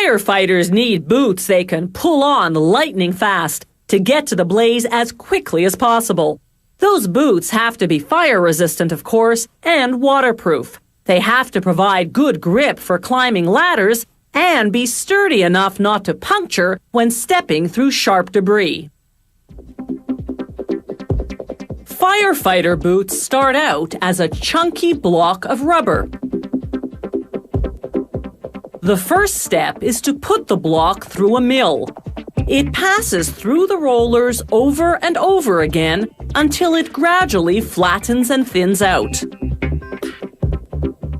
Firefighters need boots they can pull on lightning fast to get to the blaze as quickly as possible. Those boots have to be fire resistant, of course, and waterproof. They have to provide good grip for climbing ladders and be sturdy enough not to puncture when stepping through sharp debris. Firefighter boots start out as a chunky block of rubber. The first step is to put the block through a mill. It passes through the rollers over and over again until it gradually flattens and thins out.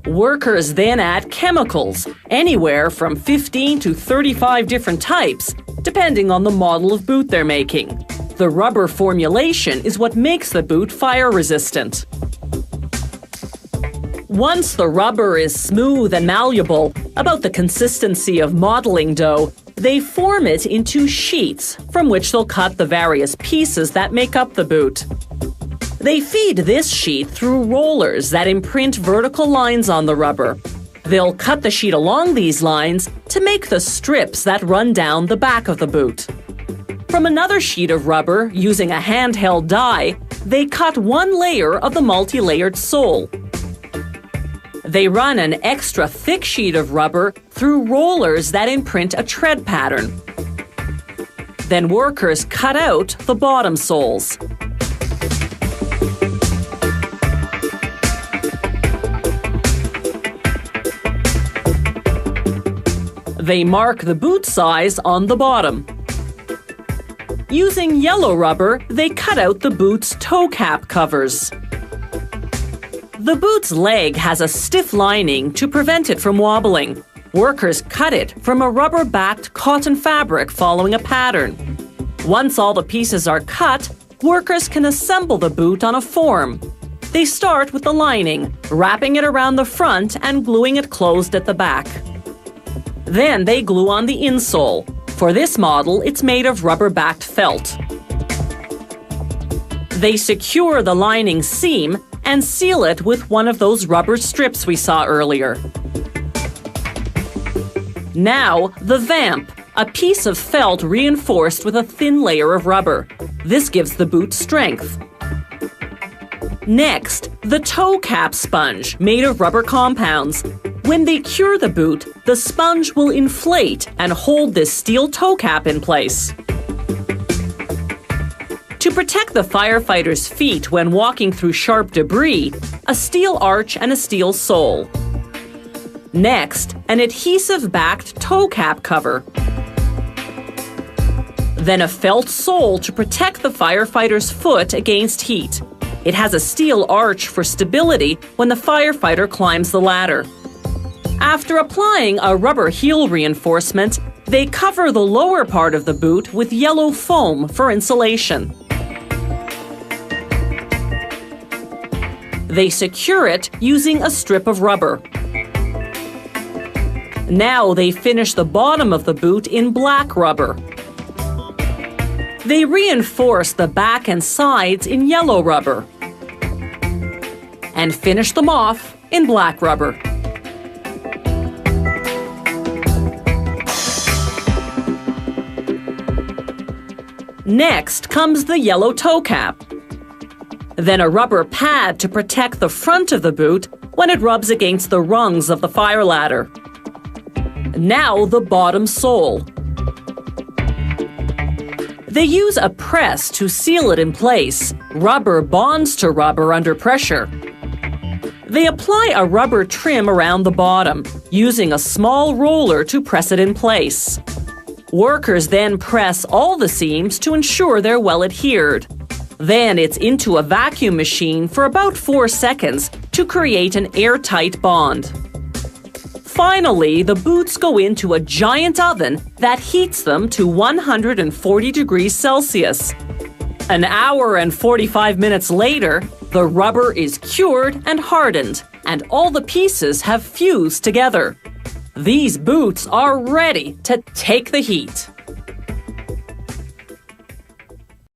Workers then add chemicals, anywhere from 15 to 35 different types, depending on the model of boot they're making. The rubber formulation is what makes the boot fire resistant. Once the rubber is smooth and malleable, about the consistency of modeling dough, they form it into sheets from which they'll cut the various pieces that make up the boot. They feed this sheet through rollers that imprint vertical lines on the rubber. They'll cut the sheet along these lines to make the strips that run down the back of the boot. From another sheet of rubber, using a handheld die, they cut one layer of the multi-layered sole. They run an extra thick sheet of rubber through rollers that imprint a tread pattern. Then workers cut out the bottom soles. They mark the boot size on the bottom. Using yellow rubber, they cut out the boot's toe cap covers. The boot's leg has a stiff lining to prevent it from wobbling. Workers cut it from a rubber-backed cotton fabric following a pattern. Once all the pieces are cut, workers can assemble the boot on a form. They start with the lining, wrapping it around the front and gluing it closed at the back. Then they glue on the insole. For this model, it's made of rubber-backed felt. They secure the lining seam and seal it with one of those rubber strips we saw earlier. Now, the vamp, a piece of felt reinforced with a thin layer of rubber. This gives the boot strength. Next, the toe cap sponge, made of rubber compounds. When they cure the boot, the sponge will inflate and hold this steel toe cap in place. To protect the firefighter's feet when walking through sharp debris, a steel arch and a steel sole. Next, an adhesive-backed toe cap cover. Then a felt sole to protect the firefighter's foot against heat. It has a steel arch for stability when the firefighter climbs the ladder. After applying a rubber heel reinforcement, they cover the lower part of the boot with yellow foam for insulation. They secure it using a strip of rubber. Now they finish the bottom of the boot in black rubber. They reinforce the back and sides in yellow rubber and finish them off in black rubber. Next comes the yellow toe cap. Then a rubber pad to protect the front of the boot when it rubs against the rungs of the fire ladder. Now the bottom sole. They use a press to seal it in place. Rubber bonds to rubber under pressure. They apply a rubber trim around the bottom, using a small roller to press it in place. Workers then press all the seams to ensure they're well adhered. Then it's into a vacuum machine for about 4 seconds to create an airtight bond. Finally, the boots go into a giant oven that heats them to 140 degrees Celsius. An hour and 45 minutes later, the rubber is cured and hardened, and all the pieces have fused together. These boots are ready to take the heat.